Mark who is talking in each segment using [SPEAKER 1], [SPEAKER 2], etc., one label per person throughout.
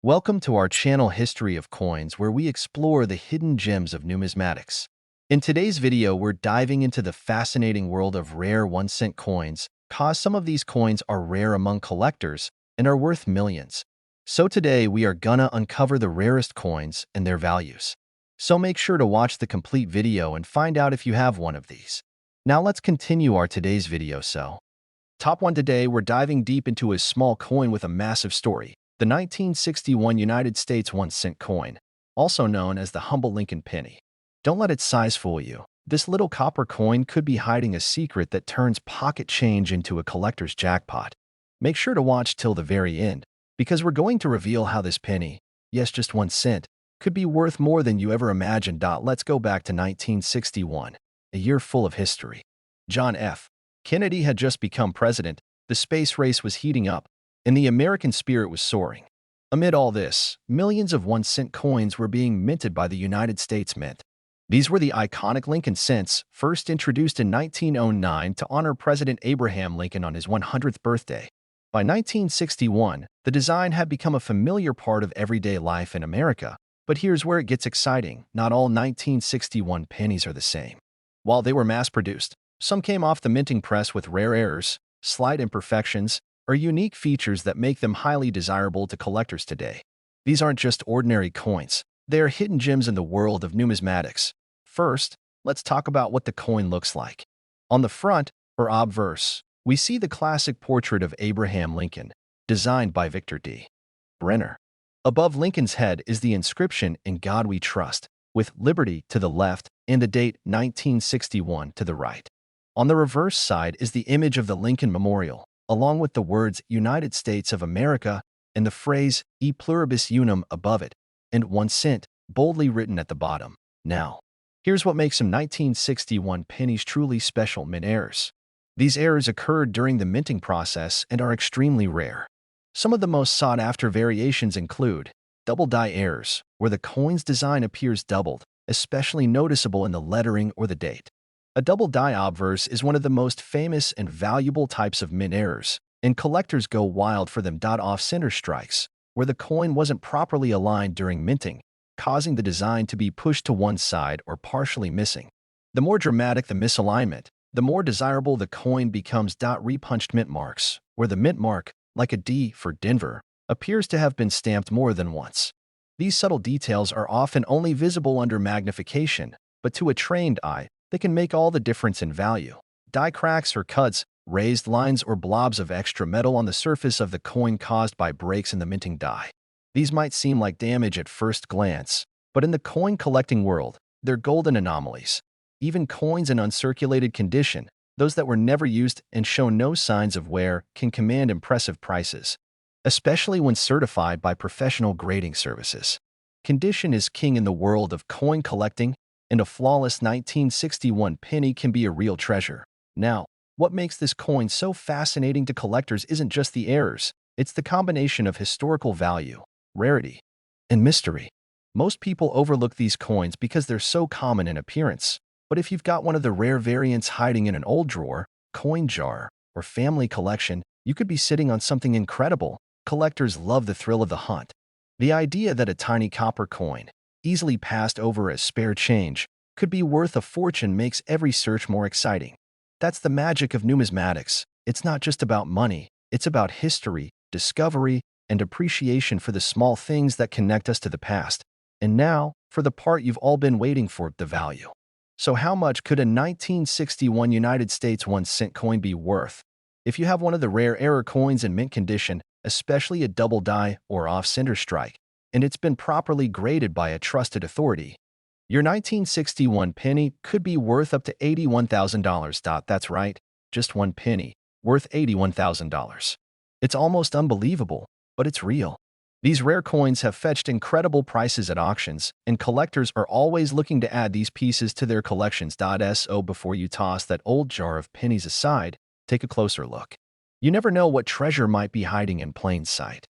[SPEAKER 1] Welcome to our channel History of Coins, where we explore the hidden gems of numismatics. In today's video, we're diving into the fascinating world of rare 1-cent coins, cause some of these coins are rare among collectors and are worth millions. So today, we are gonna uncover the rarest coins and their values. So make sure to watch the complete video and find out if you have one of these. Now let's continue our today's video. Top 1 today, we're diving deep into a small coin with a massive story. The 1961 United States 1-cent coin, also known as the humble Lincoln penny. Don't let its size fool you. This little copper coin could be hiding a secret that turns pocket change into a collector's jackpot. Make sure to watch till the very end, because we're going to reveal how this penny, yes, just 1 cent, could be worth more than you ever imagined. Let's go back to 1961, a year full of history. John F. Kennedy had just become president, the space race was heating up, and the American spirit was soaring. Amid all this, millions of 1-cent coins were being minted by the United States Mint. These were the iconic Lincoln cents, first introduced in 1909 to honor President Abraham Lincoln on his 100th birthday. By 1961, the design had become a familiar part of everyday life in America. But here's where it gets exciting. Not all 1961 pennies are the same. While they were mass-produced, some came off the minting press with rare errors, slight imperfections, or unique features that make them highly desirable to collectors today. These aren't just ordinary coins. They are hidden gems in the world of numismatics. First, let's talk about what the coin looks like. On the front, or obverse, we see the classic portrait of Abraham Lincoln, designed by Victor D. Brenner. Above Lincoln's head is the inscription, "In God We Trust," with liberty to the left and the date 1961 to the right. On the reverse side is the image of the Lincoln Memorial, along with the words United States of America and the phrase E pluribus unum above it, and 1 cent boldly written at the bottom. Now, here's what makes some 1961 pennies truly special: mint errors. These errors occurred during the minting process and are extremely rare. Some of the most sought-after variations include double die errors, where the coin's design appears doubled, especially noticeable in the lettering or the date. A double die obverse is one of the most famous and valuable types of mint errors, and collectors go wild for them. Off-center strikes, where the coin wasn't properly aligned during minting, causing the design to be pushed to one side or partially missing. The more dramatic the misalignment, the more desirable the coin becomes. Repunched mint marks, where the mint mark, like a D for Denver, appears to have been stamped more than once. These subtle details are often only visible under magnification, but to a trained eye, they can make all the difference in value. Die cracks or cuts, raised lines or blobs of extra metal on the surface of the coin caused by breaks in the minting die. These might seem like damage at first glance, but in the coin collecting world, they're golden anomalies. Even coins in uncirculated condition, those that were never used and show no signs of wear, can command impressive prices, especially when certified by professional grading services. Condition is king in the world of coin collecting, and a flawless 1961 penny can be a real treasure. Now, what makes this coin so fascinating to collectors isn't just the errors, it's the combination of historical value, rarity, and mystery. Most people overlook these coins because they're so common in appearance, but if you've got one of the rare variants hiding in an old drawer, coin jar, or family collection, you could be sitting on something incredible. Collectors love the thrill of the hunt. The idea that a tiny copper coin, easily passed over as spare change, could be worth a fortune makes every search more exciting. That's the magic of numismatics. It's not just about money, it's about history, discovery, and appreciation for the small things that connect us to the past. And now, for the part you've all been waiting for, the value. So how much could a 1961 United States 1-cent coin be worth? If you have one of the rare error coins in mint condition, especially a double die or off-center strike, and it's been properly graded by a trusted authority, your 1961 penny could be worth up to $81,000. That's right, just 1 penny, worth $81,000. It's almost unbelievable, but it's real. These rare coins have fetched incredible prices at auctions, and collectors are always looking to add these pieces to their collections. So before you toss that old jar of pennies aside, take a closer look. You never know what treasure might be hiding in plain sight.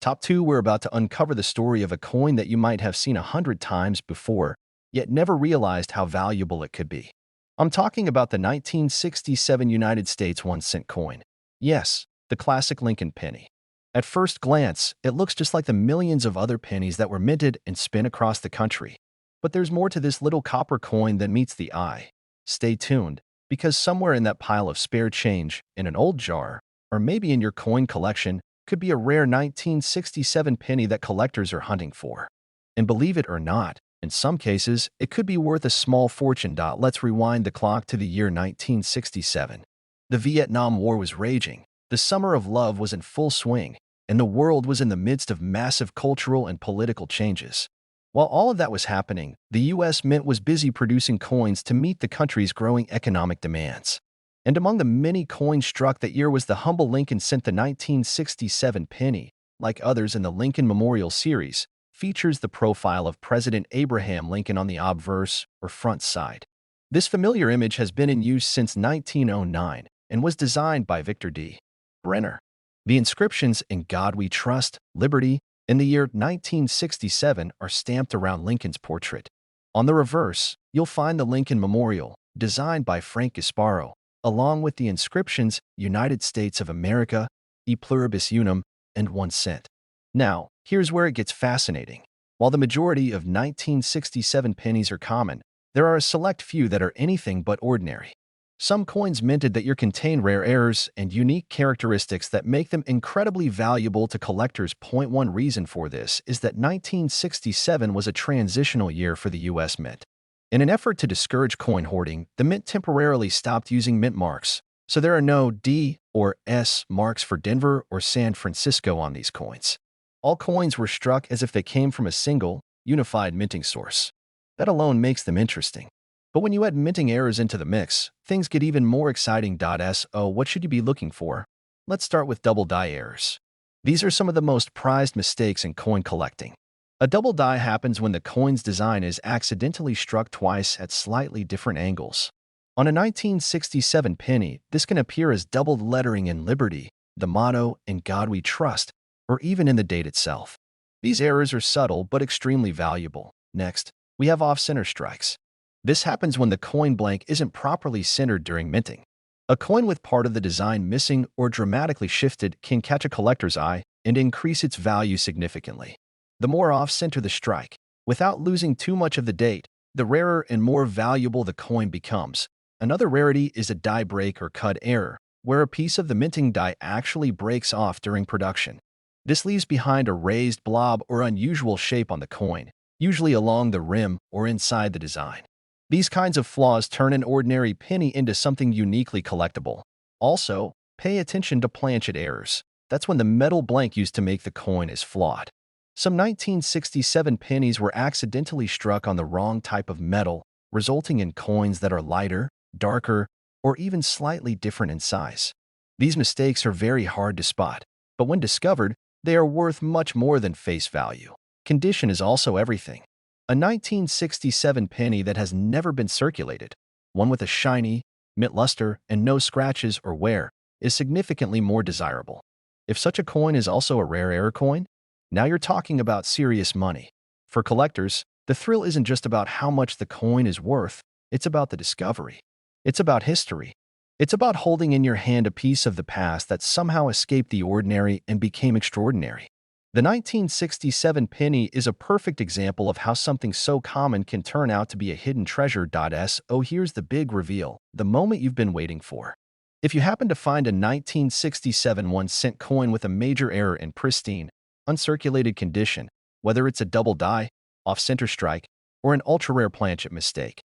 [SPEAKER 1] Top 2, we're about to uncover the story of a coin that you might have seen 100 times before, yet never realized how valuable it could be. I'm talking about the 1967 United States 1-cent coin. Yes, the classic Lincoln penny. At first glance, it looks just like the millions of other pennies that were minted and spin across the country. But there's more to this little copper coin than meets the eye. Stay tuned, because somewhere in that pile of spare change, in an old jar, or maybe in your coin collection, could be a rare 1967 penny that collectors are hunting for. And believe it or not, in some cases, it could be worth a small fortune. Let's rewind the clock to the year 1967. The Vietnam War was raging, the summer of love was in full swing, and the world was in the midst of massive cultural and political changes. While all of that was happening, the U.S. Mint was busy producing coins to meet the country's growing economic demands. And among the many coins struck that year was the humble Lincoln cent. The 1967 penny, like others in the Lincoln Memorial series, features the profile of President Abraham Lincoln on the obverse, or front side. This familiar image has been in use since 1909 and was designed by Victor D. Brenner. The inscriptions "In God We Trust, Liberty," in the year 1967 are stamped around Lincoln's portrait. On the reverse, you'll find the Lincoln Memorial, designed by Frank Gasparo, along with the inscriptions "United States of America," "E Pluribus Unum," and 1 cent. Now, here's where it gets fascinating. While the majority of 1967 pennies are common, there are a select few that are anything but ordinary. Some coins minted that year contain rare errors and unique characteristics that make them incredibly valuable to collectors. One reason for this is that 1967 was a transitional year for the U.S. Mint. In an effort to discourage coin hoarding, the Mint temporarily stopped using mint marks, so there are no D or S marks for Denver or San Francisco on these coins. All coins were struck as if they came from a single, unified minting source. That alone makes them interesting. But when you add minting errors into the mix, things get even more exciting. So, what should you be looking for? Let's start with double die errors. These are some of the most prized mistakes in coin collecting. A double die happens when the coin's design is accidentally struck twice at slightly different angles. On a 1967 penny, this can appear as doubled lettering in Liberty, the motto, "In God We Trust," or even in the date itself. These errors are subtle but extremely valuable. Next, we have off-center strikes. This happens when the coin blank isn't properly centered during minting. A coin with part of the design missing or dramatically shifted can catch a collector's eye and increase its value significantly. The more off-center the strike, without losing too much of the date, the rarer and more valuable the coin becomes. Another rarity is a die break or cut error, where a piece of the minting die actually breaks off during production. This leaves behind a raised blob or unusual shape on the coin, usually along the rim or inside the design. These kinds of flaws turn an ordinary penny into something uniquely collectible. Also, pay attention to planchet errors. That's when the metal blank used to make the coin is flawed. Some 1967 pennies were accidentally struck on the wrong type of metal, resulting in coins that are lighter, darker, or even slightly different in size. These mistakes are very hard to spot, but when discovered, they are worth much more than face value. Condition is also everything. A 1967 penny that has never been circulated, one with a shiny, mint luster and no scratches or wear, is significantly more desirable. If such a coin is also a rare error coin, now you're talking about serious money. For collectors, the thrill isn't just about how much the coin is worth, it's about the discovery. It's about history. It's about holding in your hand a piece of the past that somehow escaped the ordinary and became extraordinary. The 1967 penny is a perfect example of how something so common can turn out to be a hidden treasure. So here's the big reveal, the moment you've been waiting for. If you happen to find a 1967 1-cent coin with a major error in pristine, uncirculated condition, whether it's a double die, off-center strike, or an ultra-rare planchet mistake,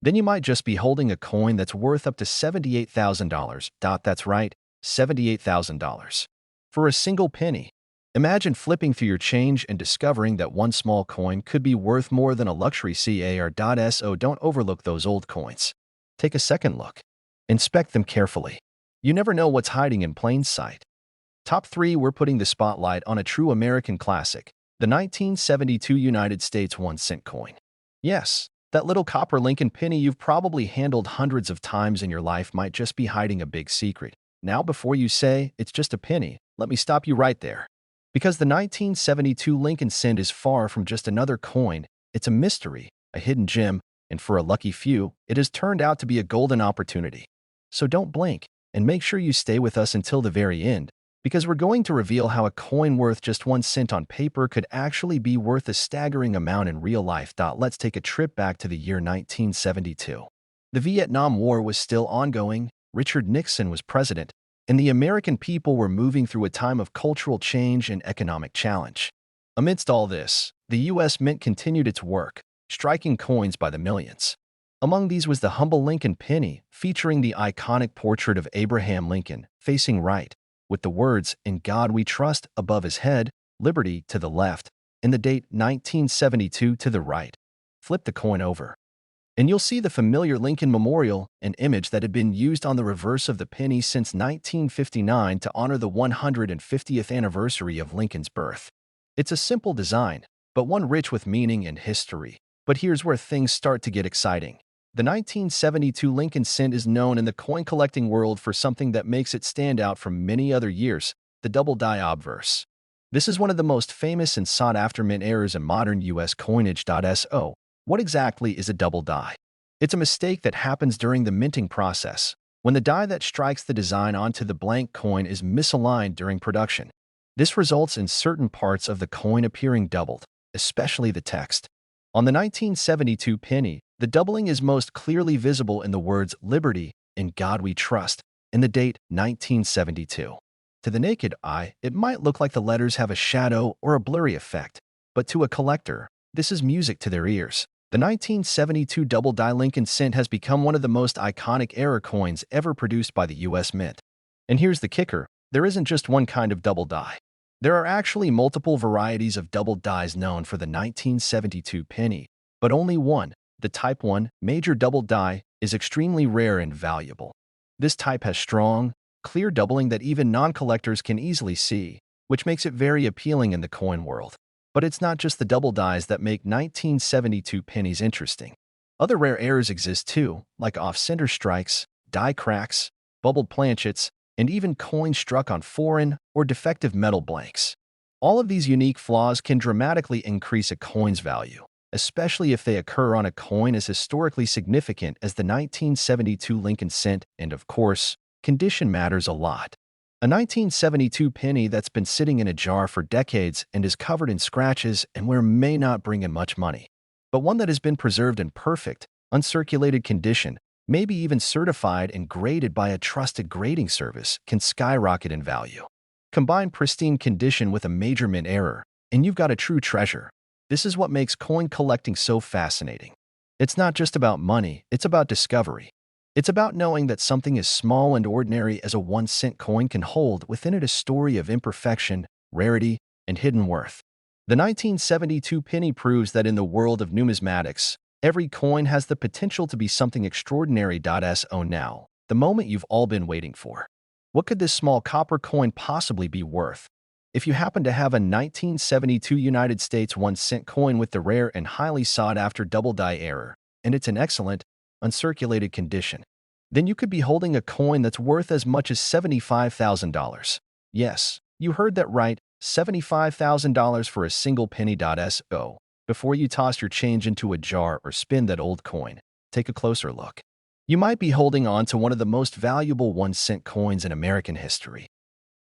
[SPEAKER 1] then you might just be holding a coin that's worth up to $78,000. That's right, $78,000. For a single penny. Imagine flipping through your change and discovering that one small coin could be worth more than a luxury car. So don't overlook those old coins. Take a second look. Inspect them carefully. You never know what's hiding in plain sight. Top 3, we're putting the spotlight on a true American classic, the 1972 United States 1-cent coin. Yes, that little copper Lincoln penny you've probably handled hundreds of times in your life might just be hiding a big secret. Now, before you say, "It's just a penny," let me stop you right there. Because the 1972 Lincoln cent is far from just another coin, it's a mystery, a hidden gem, and for a lucky few, it has turned out to be a golden opportunity. So don't blink, and make sure you stay with us until the very end, because we're going to reveal how a coin worth just 1 cent on paper could actually be worth a staggering amount in real life. Let's take a trip back to the year 1972. The Vietnam War was still ongoing, Richard Nixon was president, and the American people were moving through a time of cultural change and economic challenge. Amidst all this, the U.S. Mint continued its work, striking coins by the millions. Among these was the humble Lincoln penny, featuring the iconic portrait of Abraham Lincoln, facing right, with the words, "In God We Trust," above his head, "Liberty" to the left, and the date 1972 to the right. Flip the coin over, and you'll see the familiar Lincoln Memorial, an image that had been used on the reverse of the penny since 1959 to honor the 150th anniversary of Lincoln's birth. It's a simple design, but one rich with meaning and history. But here's where things start to get exciting. The 1972 Lincoln cent is known in the coin collecting world for something that makes it stand out from many other years, the double die obverse. This is one of the most famous and sought-after mint errors in modern U.S. coinage. So, what exactly is a double die? It's a mistake that happens during the minting process, when the die that strikes the design onto the blank coin is misaligned during production. This results in certain parts of the coin appearing doubled, especially the text. On the 1972 penny, the doubling is most clearly visible in the words "Liberty," "In God We Trust," and the date 1972. To the naked eye, it might look like the letters have a shadow or a blurry effect, but to a collector, this is music to their ears. The 1972 double die Lincoln cent has become one of the most iconic error coins ever produced by the U.S. Mint. And here's the kicker: there isn't just one kind of double die. There are actually multiple varieties of double dies known for the 1972 penny, but only one, the Type 1 major double die, is extremely rare and valuable. This type has strong, clear doubling that even non-collectors can easily see, which makes it very appealing in the coin world. But it's not just the double dies that make 1972 pennies interesting. Other rare errors exist too, like off-center strikes, die cracks, bubbled planchets, and even coins struck on foreign or defective metal blanks. All of these unique flaws can dramatically increase a coin's value, especially if they occur on a coin as historically significant as the 1972 Lincoln cent, and of course, condition matters a lot. A 1972 penny that's been sitting in a jar for decades and is covered in scratches and wear may not bring in much money. But one that has been preserved in perfect, uncirculated condition, maybe even certified and graded by a trusted grading service, can skyrocket in value. Combine pristine condition with a major mint error, and you've got a true treasure. This is what makes coin collecting so fascinating. It's not just about money, it's about discovery. It's about knowing that something as small and ordinary as a 1-cent coin can hold within it a story of imperfection, rarity, and hidden worth. The 1972 penny proves that in the world of numismatics, every coin has the potential to be something extraordinary. So now, the moment you've all been waiting for. What could this small copper coin possibly be worth? If you happen to have a 1972 United States 1-cent coin with the rare and highly sought-after double die error, and it's in excellent, uncirculated condition, then you could be holding a coin that's worth as much as $75,000. Yes, you heard that right, $75,000 for a single penny. So, before you toss your change into a jar or spin that old coin, take a closer look. You might be holding on to one of the most valuable 1-cent coins in American history.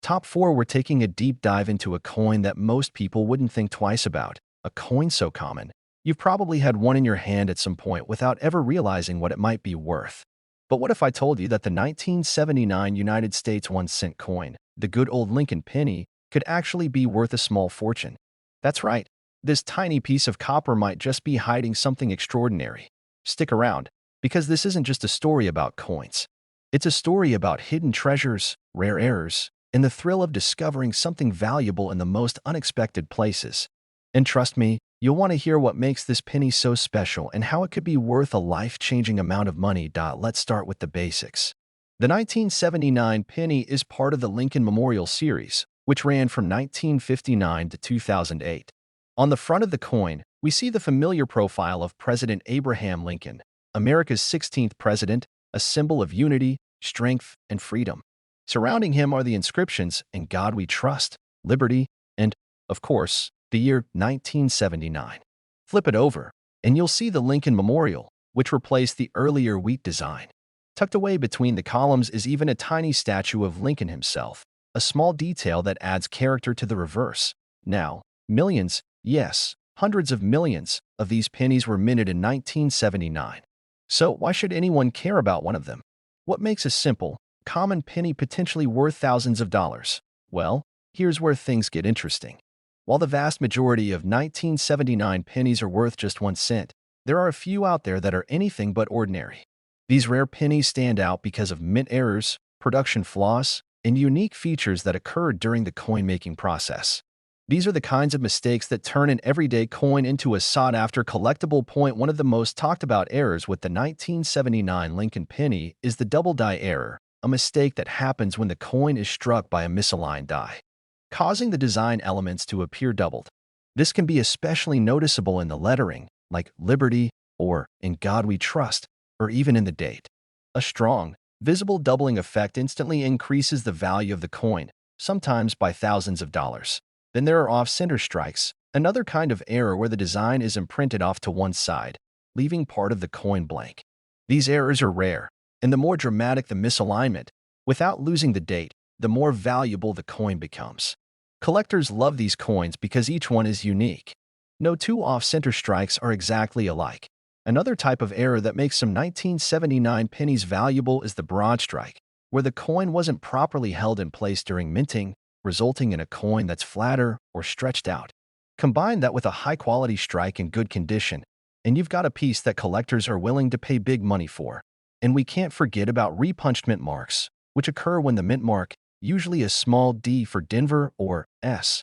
[SPEAKER 1] Top 4, we're taking a deep dive into a coin that most people wouldn't think twice about, a coin so common, you've probably had one in your hand at some point without ever realizing what it might be worth. But what if I told you that the 1979 United States 1-cent coin, the good old Lincoln penny, could actually be worth a small fortune? That's right. This tiny piece of copper might just be hiding something extraordinary. Stick around, because this isn't just a story about coins. It's a story about hidden treasures, rare errors, and the thrill of discovering something valuable in the most unexpected places. And trust me, you'll want to hear what makes this penny so special and how it could be worth a life-changing amount of money. Let's start with the basics. The 1979 penny is part of the Lincoln Memorial series, which ran from 1959 to 2008. On the front of the coin, we see the familiar profile of President Abraham Lincoln, America's 16th president, a symbol of unity, strength, and freedom. Surrounding him are the inscriptions, "In God We Trust," "Liberty," and, of course, the year 1979. Flip it over, and you'll see the Lincoln Memorial, which replaced the earlier wheat design. Tucked away between the columns is even a tiny statue of Lincoln himself, a small detail that adds character to the reverse. Now, millions, yes, hundreds of millions of these pennies were minted in 1979. So why should anyone care about one of them? What makes a simple, common penny potentially worth thousands of dollars? Well, here's where things get interesting. While the vast majority of 1979 pennies are worth just 1 cent, there are a few out there that are anything but ordinary. These rare pennies stand out because of mint errors, production flaws, and unique features that occurred during the coin-making process. These are the kinds of mistakes that turn an everyday coin into a sought-after collectible. One of the most talked about errors with the 1979 Lincoln penny is the double die error, a mistake that happens when the coin is struck by a misaligned die, causing the design elements to appear doubled. This can be especially noticeable in the lettering, like Liberty or In God We Trust, or even in the date. A strong, visible doubling effect instantly increases the value of the coin, sometimes by thousands of dollars. Then there are off-center strikes, another kind of error where the design is imprinted off to one side, leaving part of the coin blank. These errors are rare, and the more dramatic the misalignment, without losing the date, the more valuable the coin becomes. Collectors love these coins because each one is unique. No two off-center strikes are exactly alike. Another type of error that makes some 1979 pennies valuable is the broad strike, where the coin wasn't properly held in place during minting, resulting in a coin that's flatter or stretched out. Combine that with a high-quality strike in good condition, and you've got a piece that collectors are willing to pay big money for. And we can't forget about repunched mint marks, which occur when the mint mark, usually a small d for Denver or S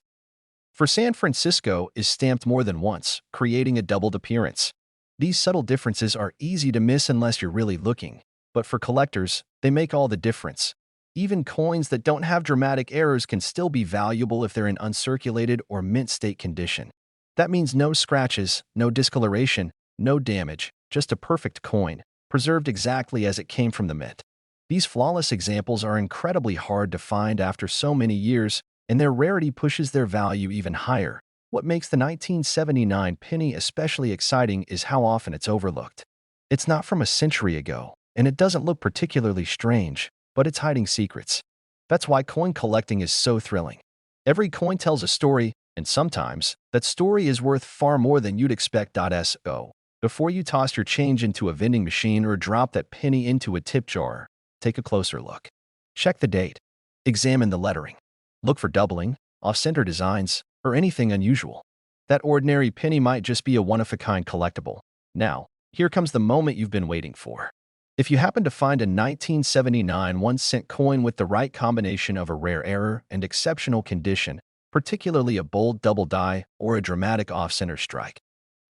[SPEAKER 1] for San Francisco, is stamped more than once, creating a doubled appearance. These subtle differences are easy to miss unless you're really looking, but for collectors, they make all the difference. Even coins that don't have dramatic errors can still be valuable if they're in uncirculated or mint state condition. That means no scratches, no discoloration, no damage, just a perfect coin, preserved exactly as it came from the mint. These flawless examples are incredibly hard to find after so many years, and their rarity pushes their value even higher. What makes the 1979 penny especially exciting is how often it's overlooked. It's not from a century ago, and it doesn't look particularly strange, but it's hiding secrets. That's why coin collecting is so thrilling. Every coin tells a story, and sometimes that story is worth far more than you'd expect. So, before you toss your change into a vending machine or drop that penny into a tip jar, take a closer look. Check the date. Examine the lettering. Look for doubling, off-center designs, or anything unusual. That ordinary penny might just be a one-of-a-kind collectible. Now, here comes the moment you've been waiting for. If you happen to find a 1979 1-cent coin with the right combination of a rare error and exceptional condition, particularly a bold double die or a dramatic off-center strike,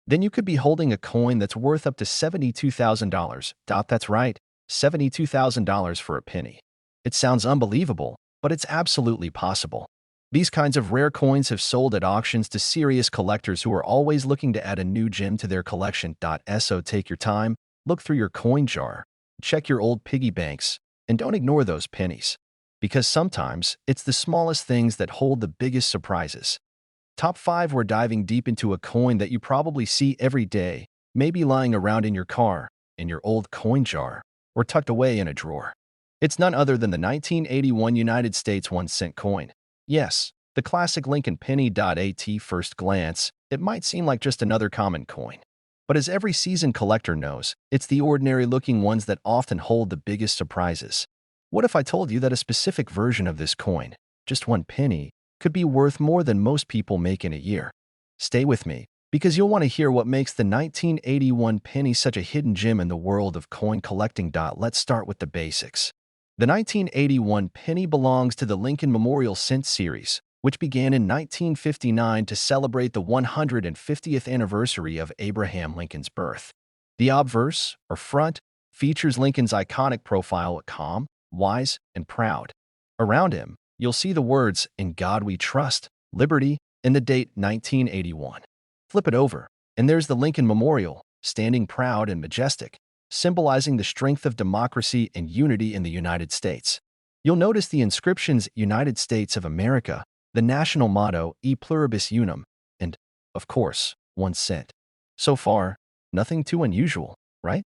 [SPEAKER 1] then you could be holding a coin that's worth up to $72,000. That's right, $72,000 for a penny. It sounds unbelievable, but it's absolutely possible. These kinds of rare coins have sold at auctions to serious collectors who are always looking to add a new gem to their collection. So take your time, look through your coin jar, check your old piggy banks, and don't ignore those pennies. Because sometimes it's the smallest things that hold the biggest surprises. Top 5. We're diving deep into a coin that you probably see every day, maybe lying around in your car, in your old coin jar, or tucked away in a drawer. It's none other than the 1981 United States 1-cent coin. Yes, the classic Lincoln penny. At first glance, it might seem like just another common coin. But as every seasoned collector knows, it's the ordinary-looking ones that often hold the biggest surprises. What if I told you that a specific version of this coin, just one penny, could be worth more than most people make in a year? Stay with me, because you'll want to hear what makes the 1981 penny such a hidden gem in the world of coin collecting. Let's start with the basics. The 1981 penny belongs to the Lincoln Memorial Cent series, which began in 1959 to celebrate the 150th anniversary of Abraham Lincoln's birth. The obverse, or front, features Lincoln's iconic profile, calm, wise, and proud. Around him, you'll see the words, "In God We Trust," "Liberty," and the date 1981. Flip it over, and there's the Lincoln Memorial, standing proud and majestic, symbolizing the strength of democracy and unity in the United States. You'll notice the inscriptions United States of America, the national motto E Pluribus Unum, and, of course, 1 cent. So far, nothing too unusual, right?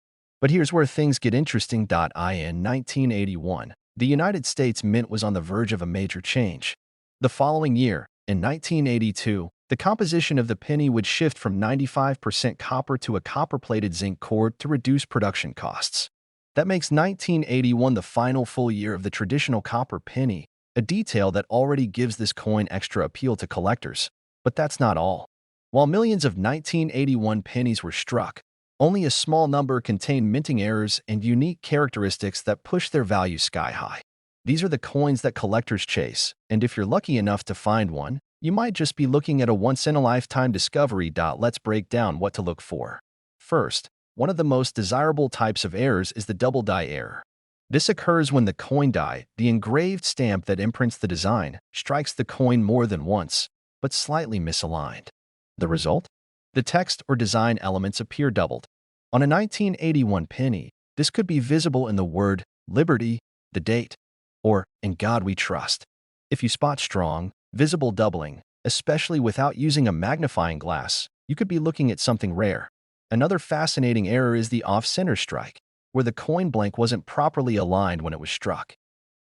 [SPEAKER 1] But here's where things get interesting. In 1981, The United States Mint was on the verge of a major change. The following year, in 1982, the composition of the penny would shift from 95% copper to a copper-plated zinc cord to reduce production costs. That makes 1981 the final full year of the traditional copper penny, a detail that already gives this coin extra appeal to collectors. But that's not all. While millions of 1981 pennies were struck, only a small number contained minting errors and unique characteristics that push their value sky high. These are the coins that collectors chase, and if you're lucky enough to find one, you might just be looking at a once-in-a-lifetime discovery. Let's break down what to look for. First, one of the most desirable types of errors is the double die error. This occurs when the coin die, the engraved stamp that imprints the design, strikes the coin more than once, but slightly misaligned. The result? The text or design elements appear doubled. On a 1981 penny, this could be visible in the word Liberty, the date, or In God We Trust. If you spot strong, visible doubling, especially without using a magnifying glass, you could be looking at something rare. Another fascinating error is the off-center strike, where the coin blank wasn't properly aligned when it was struck,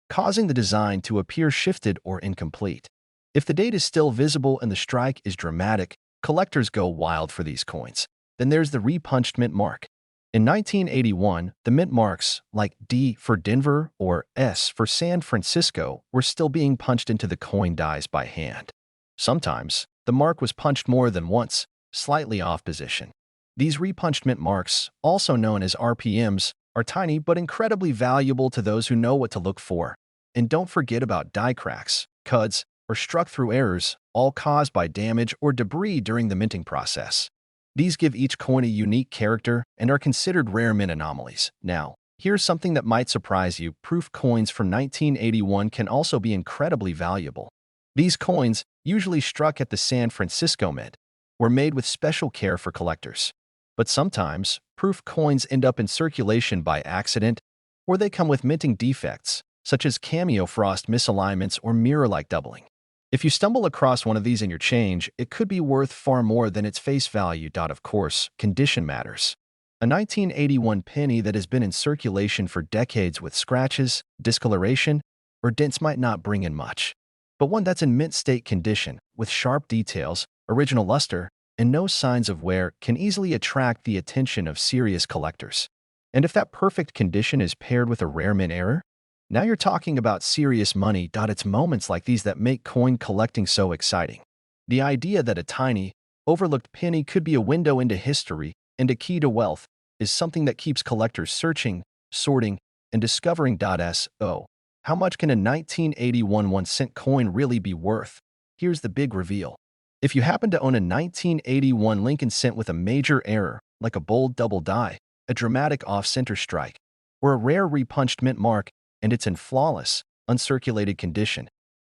[SPEAKER 1] causing the design to appear shifted or incomplete. If the date is still visible and the strike is dramatic, collectors go wild for these coins. Then there's the repunched mint mark. In 1981, the mint marks, like D for Denver or S for San Francisco, were still being punched into the coin dies by hand. Sometimes, the mark was punched more than once, slightly off position. These repunched mint marks, also known as RPMs, are tiny but incredibly valuable to those who know what to look for. And don't forget about die cracks, cuds, or struck-through errors, all caused by damage or debris during the minting process. These give each coin a unique character and are considered rare mint anomalies. Now, here's something that might surprise you. Proof coins from 1981 can also be incredibly valuable. These coins, usually struck at the San Francisco Mint, were made with special care for collectors. But sometimes, proof coins end up in circulation by accident, or they come with minting defects, such as cameo frost misalignments or mirror-like doubling. If you stumble across one of these in your change, it could be worth far more than its face value. Of course, condition matters. A 1981 penny that has been in circulation for decades with scratches, discoloration, or dents might not bring in much. But one that's in mint state condition, with sharp details, original luster, and no signs of wear can easily attract the attention of serious collectors. And if that perfect condition is paired with a rare mint error, now you're talking about serious money. It's moments like these that make coin collecting so exciting. The idea that a tiny, overlooked penny could be a window into history and a key to wealth is something that keeps collectors searching, sorting, and discovering. So, how much can a 1981 1-cent coin really be worth? Here's the big reveal. If you happen to own a 1981 Lincoln cent with a major error, like a bold double die, a dramatic off-center strike, or a rare repunched mint mark, and it's in flawless, uncirculated condition,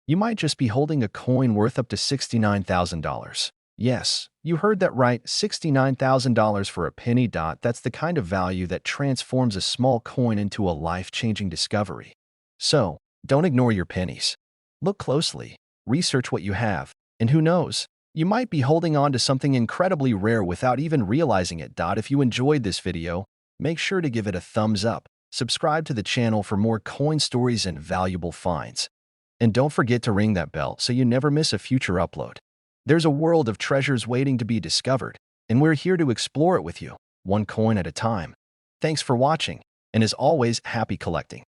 [SPEAKER 1] you might just be holding a coin worth up to $69,000. Yes, you heard that right, $69,000 for a penny. That's the kind of value that transforms a small coin into a life-changing discovery. So, don't ignore your pennies. Look closely, research what you have, and who knows, you might be holding on to something incredibly rare without even realizing it. If you enjoyed this video, make sure to give it a thumbs up. Subscribe to the channel for more coin stories and valuable finds. And don't forget to ring that bell so you never miss a future upload. There's a world of treasures waiting to be discovered, and we're here to explore it with you, one coin at a time. Thanks for watching, and as always, happy collecting.